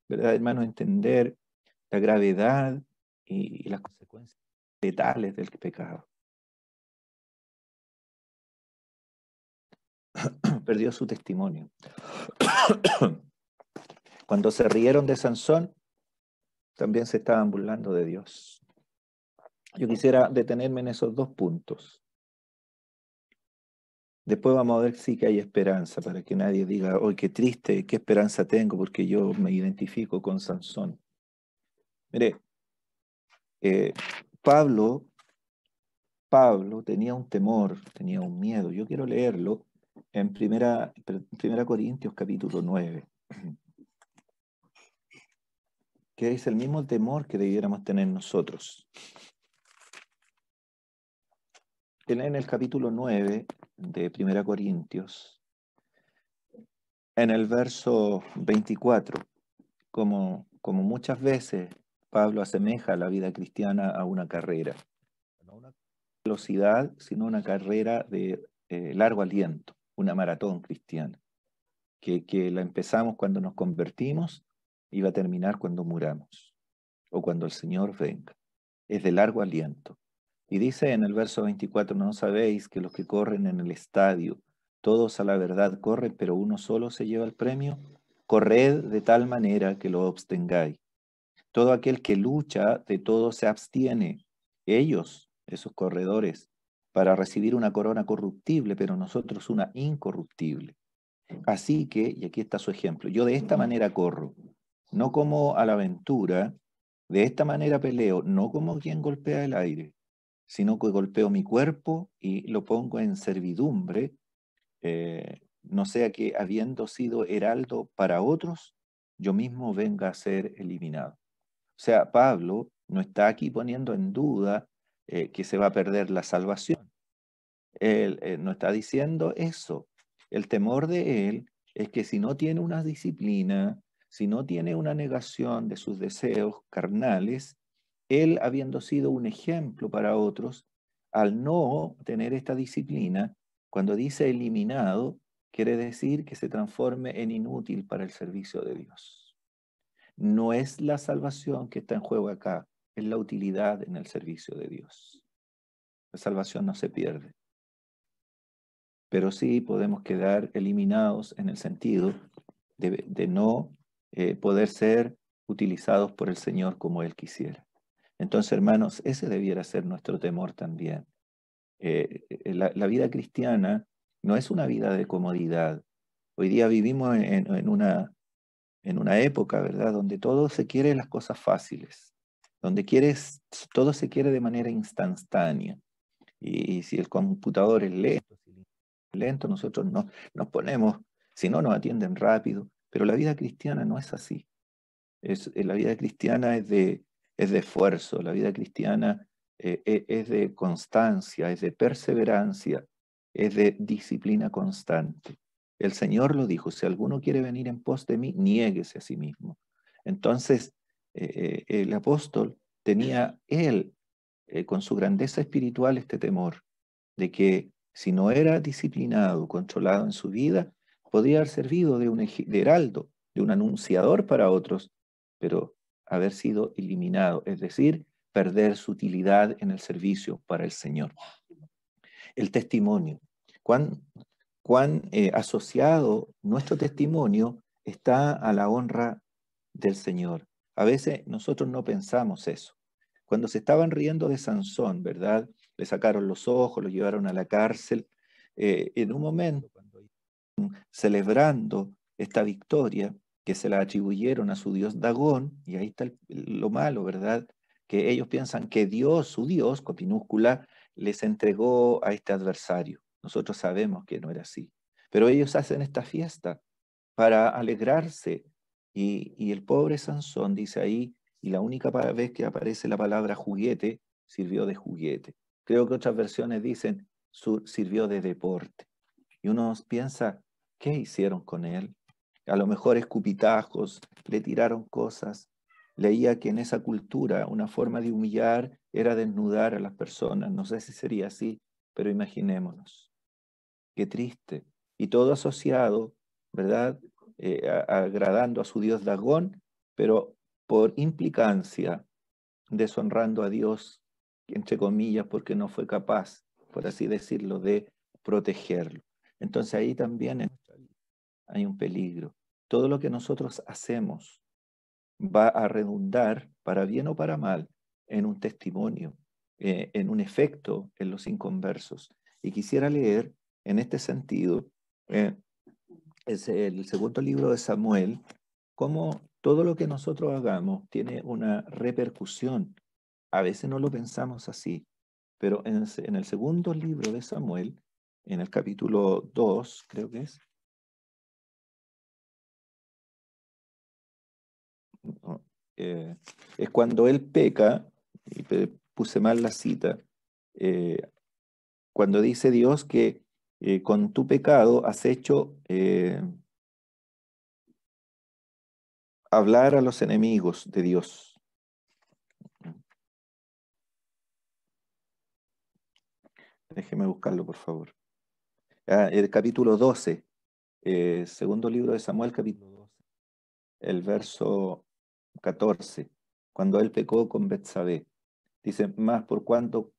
¿verdad, hermanos?, entender la gravedad y las consecuencias letales del pecado. Perdió su testimonio. Cuando se rieron de Sansón, también se estaban burlando de Dios. Yo quisiera detenerme en esos dos puntos. Después vamos a ver si que hay esperanza, para que nadie diga, hoy qué triste, qué esperanza tengo, porque yo me identifico con Sansón. Mire, eh, Pablo tenía un temor, tenía un miedo. Yo quiero leerlo en primera Corintios capítulo 9, que es el mismo temor que debiéramos tener nosotros. En el capítulo 9 de Primera Corintios, en el verso 24, como muchas veces Pablo asemeja la vida cristiana a una carrera. No una velocidad, sino una carrera de largo aliento, una maratón cristiana, que la empezamos cuando nos convertimos y va a terminar cuando muramos o cuando el Señor venga. Es de largo aliento. Y dice en el verso 24, ¿no sabéis que los que corren en el estadio, todos a la verdad corren, pero uno solo se lleva el premio? Corred de tal manera que lo obtengáis. Todo aquel que lucha, de todo se abstiene. Ellos, esos corredores, para recibir una corona corruptible, pero nosotros una incorruptible. Así que, y aquí está su ejemplo, yo de esta manera corro, no como a la aventura, de esta manera peleo, no como quien golpea el aire, sino que golpeo mi cuerpo y lo pongo en servidumbre, no sea que habiendo sido heraldo para otros, yo mismo venga a ser eliminado. O sea, Pablo no está aquí poniendo en duda que se va a perder la salvación. Él no está diciendo eso. El temor de él es que si no tiene una disciplina, si no tiene una negación de sus deseos carnales, él habiendo sido un ejemplo para otros, al no tener esta disciplina, cuando dice eliminado, quiere decir que se transforme en inútil para el servicio de Dios. No es la salvación que está en juego acá, es la utilidad en el servicio de Dios. La salvación no se pierde, pero sí podemos quedar eliminados en el sentido de no poder ser utilizados por el Señor como Él quisiera. Entonces, hermanos, ese debiera ser nuestro temor también. La vida cristiana no es una vida de comodidad. Hoy día vivimos en una época, ¿verdad?, donde todo se quiere las cosas fáciles, donde todo se quiere de manera instantánea. Y si el computador es lento, nosotros no nos ponemos, si no nos atienden rápido. Pero la vida cristiana no es así. La vida cristiana es de esfuerzo, la vida cristiana es de constancia, es de perseverancia, es de disciplina constante. El Señor lo dijo, si alguno quiere venir en pos de mí, niéguese a sí mismo. Entonces, el apóstol tenía él, con su grandeza espiritual, este temor de que si no era disciplinado, controlado en su vida, podría haber servido de heraldo, de un anunciador para otros, pero haber sido eliminado, es decir, perder su utilidad en el servicio para el Señor. El testimonio. ¿Cuán asociado nuestro testimonio está a la honra del Señor? A veces nosotros no pensamos eso. Cuando se estaban riendo de Sansón, ¿verdad? Le sacaron los ojos, lo llevaron a la cárcel. En un momento, cuando celebrando esta victoria que se la atribuyeron a su dios Dagón, y ahí está lo malo, ¿verdad? que ellos piensan que Dios, su Dios, con minúscula, les entregó a este adversario. Nosotros sabemos que no era así. Pero ellos hacen esta fiesta para alegrarse. Y el pobre Sansón dice ahí, y la única vez que aparece la palabra juguete, sirvió de juguete. Creo que otras versiones dicen, sirvió de deporte. Y uno piensa, ¿qué hicieron con él? A lo mejor escupitajos, le tiraron cosas. Leía que en esa cultura una forma de humillar era desnudar a las personas. No sé si sería así, pero imaginémonos. Qué triste. Y todo asociado, ¿verdad? Agradando a su dios Dagón, pero por implicancia, deshonrando a Dios, entre comillas, porque no fue capaz, por así decirlo, de protegerlo. Entonces ahí también hay un peligro. Todo lo que nosotros hacemos va a redundar, para bien o para mal, en un testimonio, en un efecto en los inconversos. Y quisiera leer en este sentido, es el segundo libro de Samuel, cómo todo lo que nosotros hagamos tiene una repercusión. A veces no lo pensamos así, pero en el segundo libro de Samuel, en el capítulo 2, creo que ¿no? Es cuando él peca, y puse mal la cita, eh, cuando dice Dios que con tu pecado has hecho hablar a los enemigos de Dios. Déjeme buscarlo, por favor. El capítulo 12, segundo libro de Samuel, capítulo 12, el verso 14, cuando él pecó con Betsabé. Dice, más por cuanto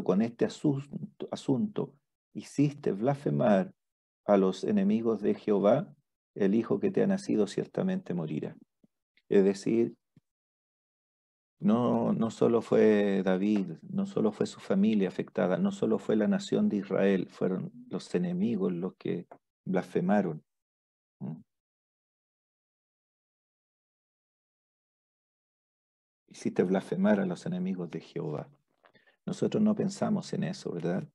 con este asunto hiciste blasfemar a los enemigos de Jehová, el hijo que te ha nacido ciertamente morirá. Es decir, no solo fue David, no solo fue su familia afectada, no solo fue la nación de Israel, fueron los enemigos los que blasfemaron. ¿Mm? Hiciste blasfemar a los enemigos de Jehová. Nosotros no pensamos en eso, ¿verdad?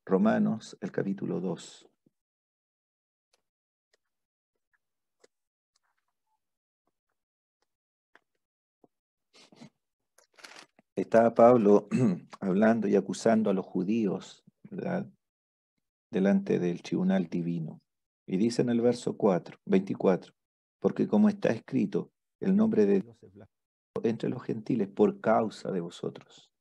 Romanos, el capítulo 2. Estaba Pablo hablando y acusando a los judíos, ¿verdad? Delante del tribunal divino. Y dice en el verso 24, porque como está escrito, el nombre de Dios es blasfemado entre los gentiles por causa de vosotros.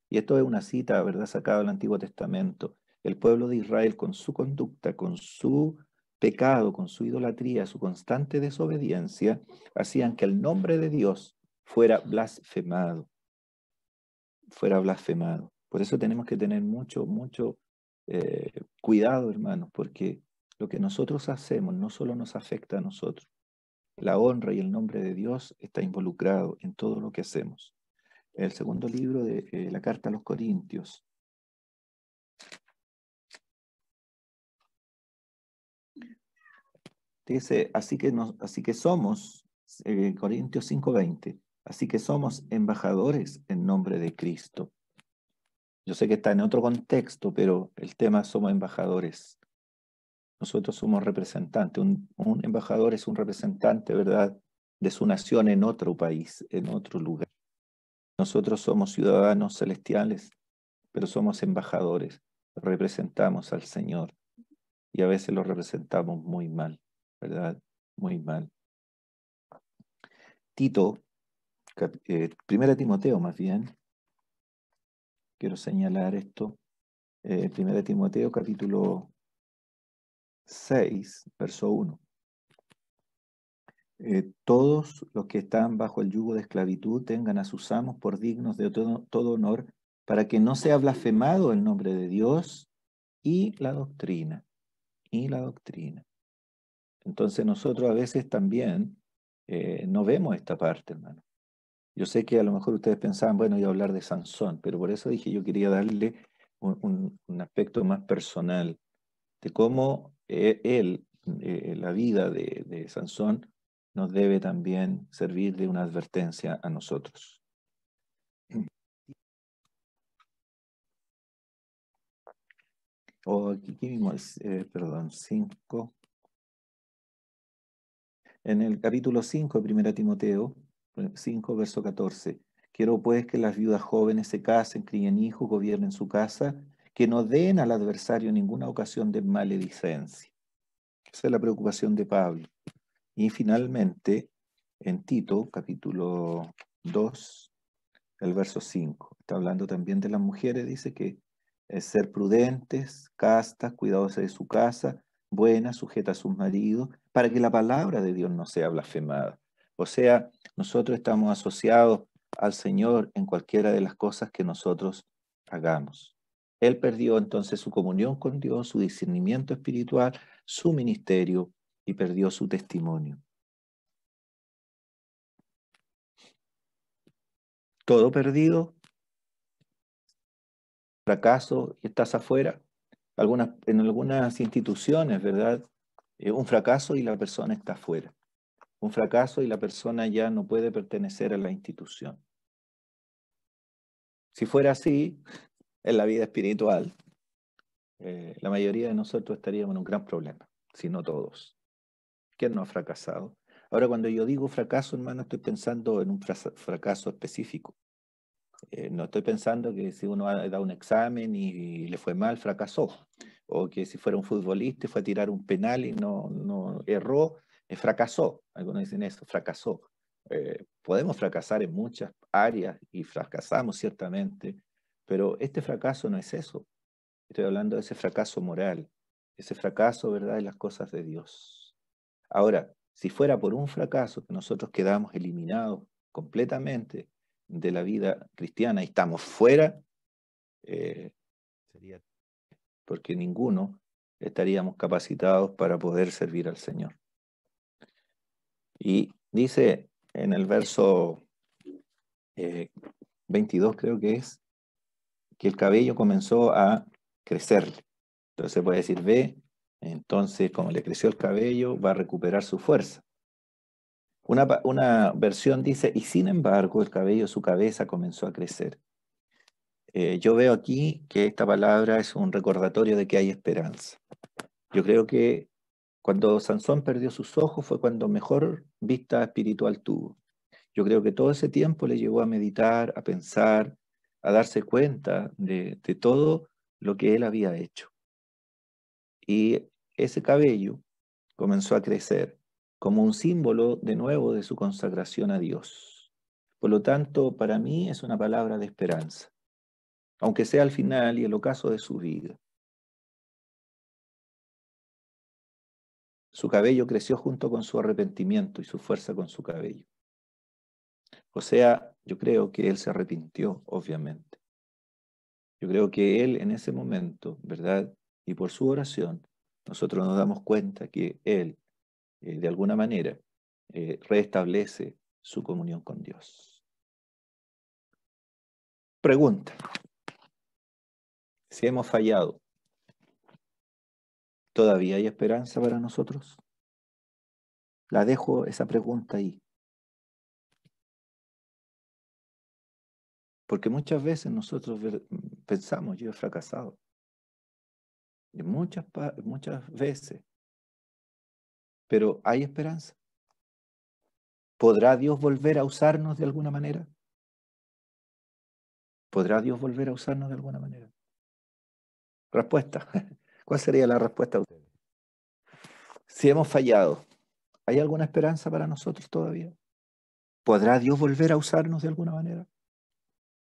Y esto es una cita, ¿verdad?, sacada del Antiguo Testamento. El pueblo de Israel, con su conducta, con su pecado, con su idolatría, su constante desobediencia, hacían que el nombre de Dios fuera blasfemado, fuera blasfemado. Por eso tenemos que tener mucho cuidado, hermanos, porque lo que nosotros hacemos no solo nos afecta a nosotros. La honra y el nombre de Dios está involucrado en todo lo que hacemos. El segundo libro de la carta a los Corintios. Dice, así que somos, Corintios 5:20, así que somos embajadores en nombre de Cristo. Yo sé que está en otro contexto, pero el tema somos embajadores. Nosotros somos representantes. Un embajador es un representante, ¿verdad?, de su nación en otro país, en otro lugar. Nosotros somos ciudadanos celestiales, pero somos embajadores. Representamos al Señor y a veces lo representamos muy mal, ¿verdad? Muy mal. Tito, Primera Timoteo más bien, quiero señalar esto. Primera Timoteo capítulo 6, verso 1. Todos los que están bajo el yugo de esclavitud tengan a sus amos por dignos de todo honor, para que no sea blasfemado el nombre de Dios y la doctrina. Y la doctrina. Entonces nosotros a veces también no vemos esta parte, hermano. Yo sé que a lo mejor ustedes pensaban, bueno, iba a hablar de Sansón, pero por eso dije yo quería darle un aspecto más personal de cómo la vida de Sansón, nos debe también servir de una advertencia a nosotros. O aquí mismo, perdón, 5. En el capítulo 5 de 1 Timoteo, 5, verso 14. Quiero pues que las viudas jóvenes se casen, críen hijos, gobiernen su casa, que no den al adversario ninguna ocasión de maledicencia. Esa es la preocupación de Pablo. Y finalmente, en Tito, capítulo 2, el verso 5, está hablando también de las mujeres, dice que es ser prudentes, castas, cuidadosas de su casa, buenas, sujetas a sus maridos, para que la palabra de Dios no sea blasfemada. O sea, nosotros estamos asociados al Señor en cualquiera de las cosas que nosotros hagamos. Él perdió entonces su comunión con Dios, su discernimiento espiritual, su ministerio y perdió su testimonio. Todo perdido, fracaso y estás afuera. En algunas instituciones, ¿verdad? Un fracaso y la persona está afuera. Un fracaso y la persona ya no puede pertenecer a la institución. Si fuera así, en la vida espiritual, la mayoría de nosotros estaríamos en un gran problema, si no todos. ¿Quién no ha fracasado? Ahora, cuando yo digo fracaso, hermano, estoy pensando en un fracaso específico. No estoy pensando que si uno ha dado un examen y le fue mal, fracasó. O que si fuera un futbolista y fue a tirar un penal y no erró, fracasó. Algunos dicen eso, fracasó. Podemos fracasar en muchas áreas y fracasamos ciertamente, pero este fracaso no es eso. Estoy hablando de ese fracaso moral, ese fracaso, ¿verdad?, en las cosas de Dios. Ahora, si fuera por un fracaso que nosotros quedamos eliminados completamente de la vida cristiana y estamos fuera, sería porque ninguno estaríamos capacitados para poder servir al Señor. Y dice en el verso 22, creo que es, que el cabello comenzó a crecerle. Entonces se puede decir, ve, entonces como le creció el cabello, va a recuperar su fuerza. Una versión dice, y sin embargo el cabello de su cabeza comenzó a crecer. Yo veo aquí que esta palabra es un recordatorio de que hay esperanza. Yo creo que cuando Sansón perdió sus ojos fue cuando mejor vista espiritual tuvo. Yo creo que todo ese tiempo le llevó a meditar, a pensar, a darse cuenta de todo lo que él había hecho. Y ese cabello comenzó a crecer como un símbolo de nuevo de su consagración a Dios. Por lo tanto, para mí es una palabra de esperanza, aunque sea al final y el ocaso de su vida. Su cabello creció junto con su arrepentimiento y su fuerza con su cabello. O sea, yo creo que él se arrepintió, obviamente. Yo creo que él en ese momento, ¿verdad? Y por su oración, nosotros nos damos cuenta que él, de alguna manera, restablece su comunión con Dios. Pregunta, si hemos fallado, ¿todavía hay esperanza para nosotros? La dejo esa pregunta ahí. Porque muchas veces nosotros pensamos, yo he fracasado. Y muchas veces. Pero ¿hay esperanza? ¿Podrá Dios volver a usarnos de alguna manera? ¿Podrá Dios volver a usarnos de alguna manera? Respuesta. ¿Cuál sería la respuesta a ustedes? Si hemos fallado, ¿hay alguna esperanza para nosotros todavía? ¿Podrá Dios volver a usarnos de alguna manera?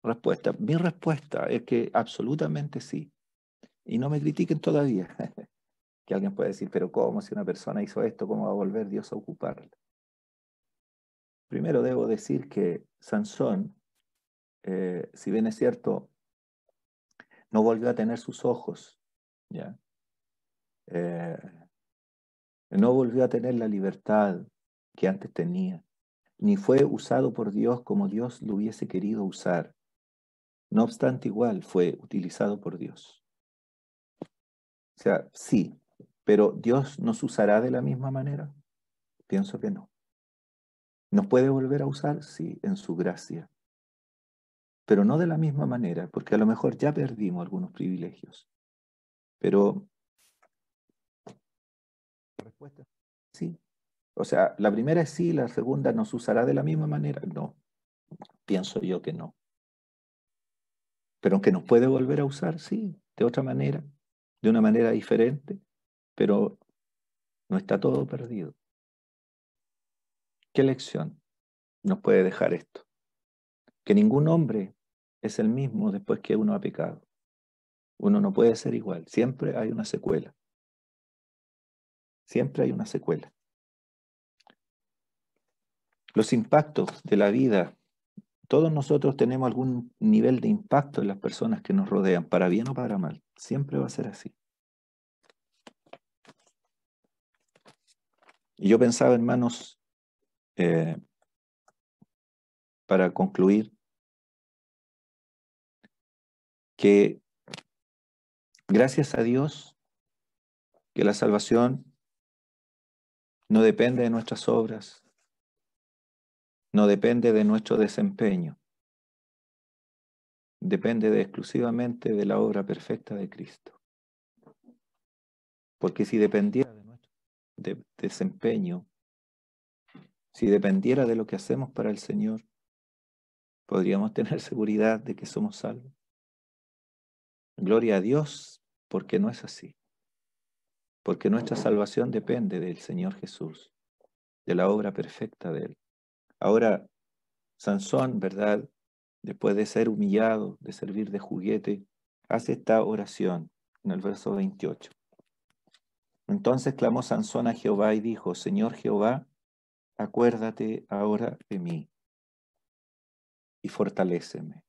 Respuesta. Mi respuesta es que absolutamente sí. Y no me critiquen todavía. Que alguien puede decir, pero ¿cómo? Si una persona hizo esto, ¿cómo va a volver Dios a ocuparla? Primero debo decir que Sansón, si bien es cierto, no volvió a tener sus ojos, ¿ya? Eh, no volvió a tener la libertad que antes tenía, ni fue usado por Dios como Dios lo hubiese querido usar. No obstante, igual fue utilizado por Dios. O sea, sí, pero ¿Dios nos usará de la misma manera? Pienso que no. ¿Nos puede volver a usar? Sí, en su gracia, pero no de la misma manera, porque a lo mejor ya perdimos algunos privilegios. Pero la respuesta es sí. O sea, la primera es sí, la segunda nos usará de la misma manera. No, pienso yo que no. Pero aunque nos puede volver a usar, sí, de otra manera, de una manera diferente, pero no está todo perdido. ¿Qué lección nos puede dejar esto? Que ningún hombre es el mismo después que uno ha pecado. Uno no puede ser igual. Siempre hay una secuela. Siempre hay una secuela. Los impactos de la vida. Todos nosotros tenemos algún nivel de impacto en las personas que nos rodean, para bien o para mal. Siempre va a ser así. Y yo pensaba, hermanos, para concluir, que gracias a Dios, que la salvación no depende de nuestras obras, no depende de nuestro desempeño, depende exclusivamente de la obra perfecta de Cristo. Porque si dependiera de nuestro desempeño, si dependiera de lo que hacemos para el Señor, podríamos tener seguridad de que somos salvos. Gloria a Dios, porque no es así. Porque nuestra salvación depende del Señor Jesús, de la obra perfecta de Él. Ahora, Sansón, ¿verdad? Después de ser humillado, de servir de juguete, hace esta oración en el verso 28. Entonces clamó Sansón a Jehová y dijo: Señor Jehová, acuérdate ahora de mí y fortaléceme.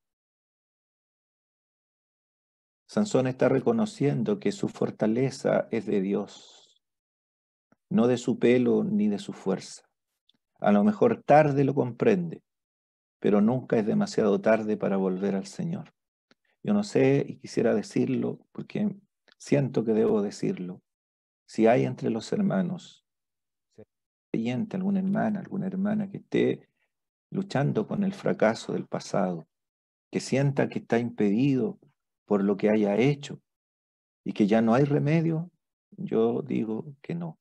Sansón está reconociendo que su fortaleza es de Dios, no de su pelo ni de su fuerza. A lo mejor tarde lo comprende, pero nunca es demasiado tarde para volver al Señor. Yo no sé y quisiera decirlo porque siento que debo decirlo. Si hay entre los hermanos, si hay creyente, alguna hermana que esté luchando con el fracaso del pasado, que sienta que está impedido por lo que haya hecho y que ya no hay remedio, yo digo que no.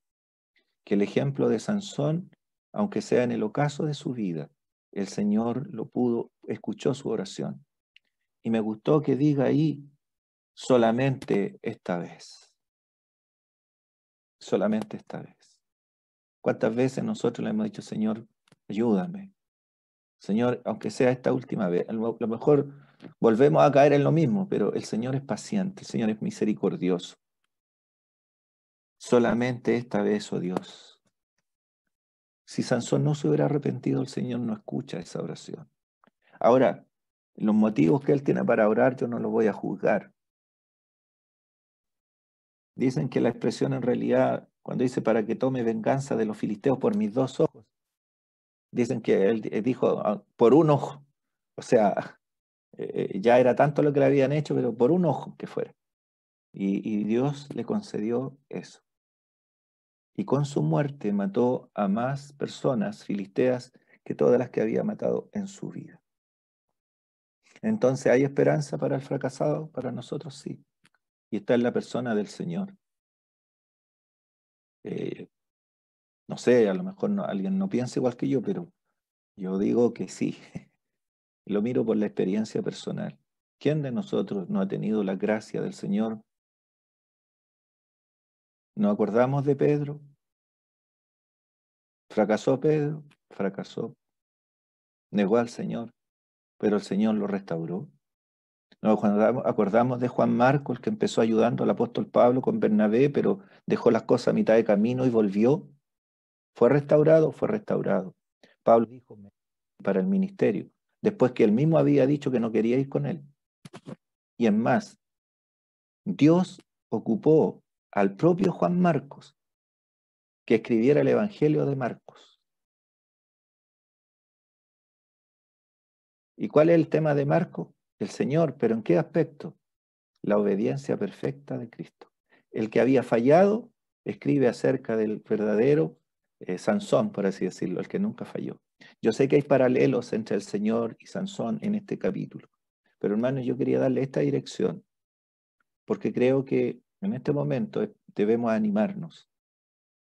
Que el ejemplo de Sansón, aunque sea en el ocaso de su vida, el Señor lo pudo, escuchó su oración. Y me gustó que diga ahí, solamente esta vez. Solamente esta vez. ¿Cuántas veces nosotros le hemos dicho, Señor, ayúdame? Señor, aunque sea esta última vez, a lo mejor volvemos a caer en lo mismo, pero el Señor es paciente, el Señor es misericordioso. Solamente esta vez, oh Dios. Si Sansón no se hubiera arrepentido, el Señor no escucha esa oración. Ahora, los motivos que él tiene para orar, yo no los voy a juzgar. Dicen que la expresión en realidad, cuando dice para que tome venganza de los filisteos por mis dos ojos, dicen que él dijo por un ojo. O sea, ya era tanto lo que le habían hecho, pero por un ojo que fuera. Y Dios le concedió eso. Y con su muerte mató a más personas filisteas que todas las que había matado en su vida. Entonces, ¿hay esperanza para el fracasado? Para nosotros sí. Y está en la persona del Señor. Eh, no sé, a lo mejor alguien no piensa igual que yo, pero yo digo que sí. Lo miro por la experiencia personal. ¿Quién de nosotros no ha tenido la gracia del Señor? ¿Nos acordamos de Pedro? ¿Fracasó Pedro? Fracasó. Negó al Señor, pero el Señor lo restauró. Nos acordamos de Juan Marcos, el que empezó ayudando al apóstol Pablo con Bernabé, pero dejó las cosas a mitad de camino y volvió. ¿Fue restaurado? Fue restaurado. Pablo dijo para el ministerio, después que él mismo había dicho que no quería ir con él. Y en más, Dios ocupó al propio Juan Marcos que escribiera el Evangelio de Marcos. ¿Y cuál es el tema de Marcos? El Señor, pero ¿en qué aspecto? La obediencia perfecta de Cristo. El que había fallado escribe acerca del verdadero Sansón, por así decirlo, el que nunca falló. Yo sé que hay paralelos entre el Señor y Sansón en este capítulo, pero hermanos, yo quería darle esta dirección, porque creo que En este momento debemos animarnos,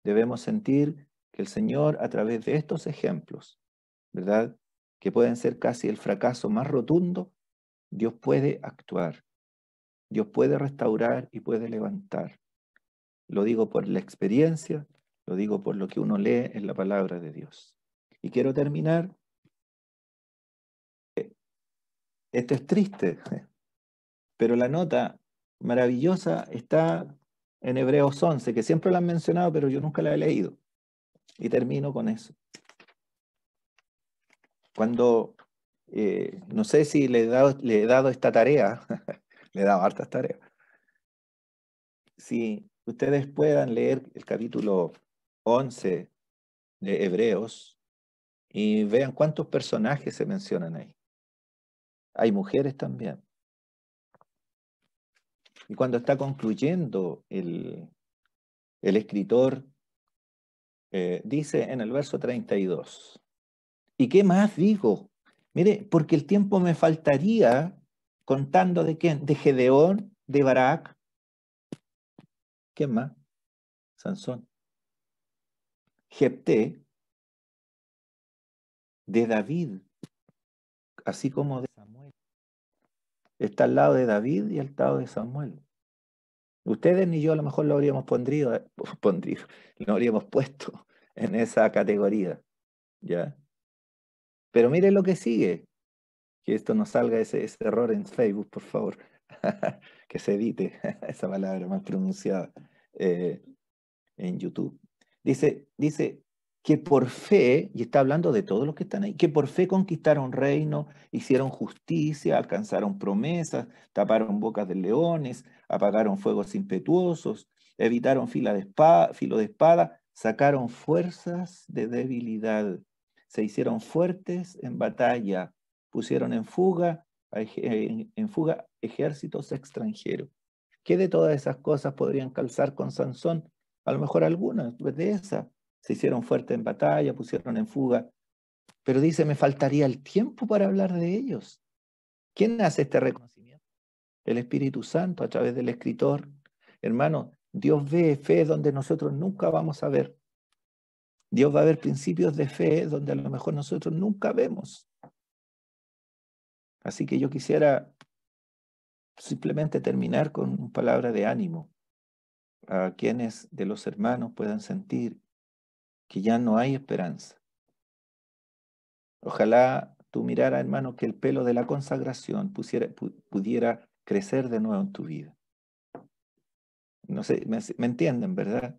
debemos sentir que el Señor, a través de estos ejemplos, ¿verdad?, que pueden ser casi el fracaso más rotundo, Dios puede actuar, Dios puede restaurar y puede levantar. Lo digo por la experiencia, lo digo por lo que uno lee en la palabra de Dios. Y quiero terminar, esto es triste, pero la nota maravillosa está en Hebreos 11, que siempre la han mencionado, pero yo nunca la he leído. Y termino con eso. Cuando, no sé si le he dado esta tarea, le he dado hartas tareas. Si ustedes puedan leer el capítulo 11 de Hebreos y vean cuántos personajes se mencionan ahí. Hay mujeres también. Y cuando está concluyendo el escritor, dice en el verso 32, ¿y qué más digo? Mire, porque el tiempo me faltaría contando de quién, de Gedeón, de Barak, ¿quién más? Sansón. Jepté, de David, así como de Samuel. Está al lado de David y al lado de Samuel. Ustedes ni yo a lo mejor lo habríamos lo habríamos puesto en esa categoría, ¿ya? Pero mire lo que sigue, que esto no salga ese error en Facebook, por favor, que se edite esa palabra más pronunciada en YouTube. Dice que por fe, y está hablando de todos los que están ahí, que por fe conquistaron reino, hicieron justicia, alcanzaron promesas, taparon bocas de leones, apagaron fuegos impetuosos, evitaron filo de espada, sacaron fuerzas de debilidad, se hicieron fuertes en batalla, pusieron en fuga ejércitos extranjeros. ¿Qué de todas esas cosas podrían calzar con Sansón? A lo mejor algunas pues, de esas. Se hicieron fuertes en batalla, pusieron en fuga. Pero dice, me faltaría el tiempo para hablar de ellos. ¿Quién hace este reconocimiento? El Espíritu Santo a través del escritor. Hermano, Dios ve fe donde nosotros nunca vamos a ver. Dios va a ver principios de fe donde a lo mejor nosotros nunca vemos. Así que yo quisiera simplemente terminar con palabra de ánimo a quienes de los hermanos puedan sentir que ya no hay esperanza. Ojalá tú miraras, hermano, que el pelo de la consagración pudiera crecer de nuevo en tu vida. No sé, me entienden, ¿verdad?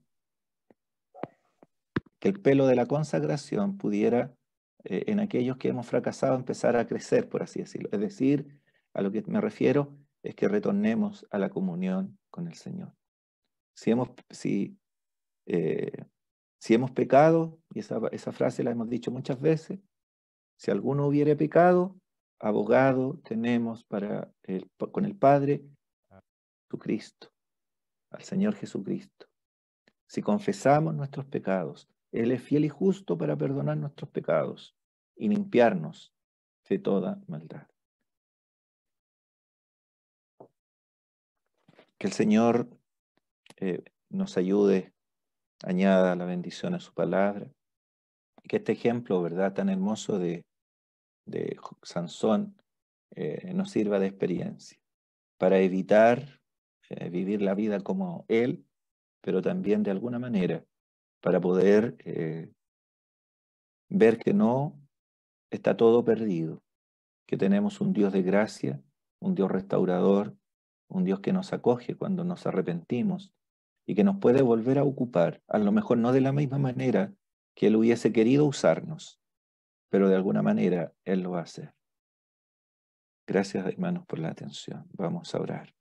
Que el pelo de la consagración pudiera, en aquellos que hemos fracasado, empezar a crecer, por así decirlo. Es decir, a lo que me refiero es que retornemos a la comunión con el Señor. Si hemos pecado, y esa frase la hemos dicho muchas veces, si alguno hubiere pecado, abogado tenemos con el Padre, a Jesucristo, al Señor Jesucristo. Si confesamos nuestros pecados, Él es fiel y justo para perdonar nuestros pecados y limpiarnos de toda maldad. Que el Señor nos ayude, añada la bendición a su palabra, y que este ejemplo, ¿verdad?, tan hermoso de Sansón nos sirva de experiencia para evitar vivir la vida como él, pero también de alguna manera para poder ver que no está todo perdido, que tenemos un Dios de gracia, un Dios restaurador, un Dios que nos acoge cuando nos arrepentimos y que nos puede volver a ocupar, a lo mejor no de la misma manera que Él hubiese querido usarnos, pero de alguna manera Él lo va a hacer. Gracias, hermanos, por la atención. Vamos a orar.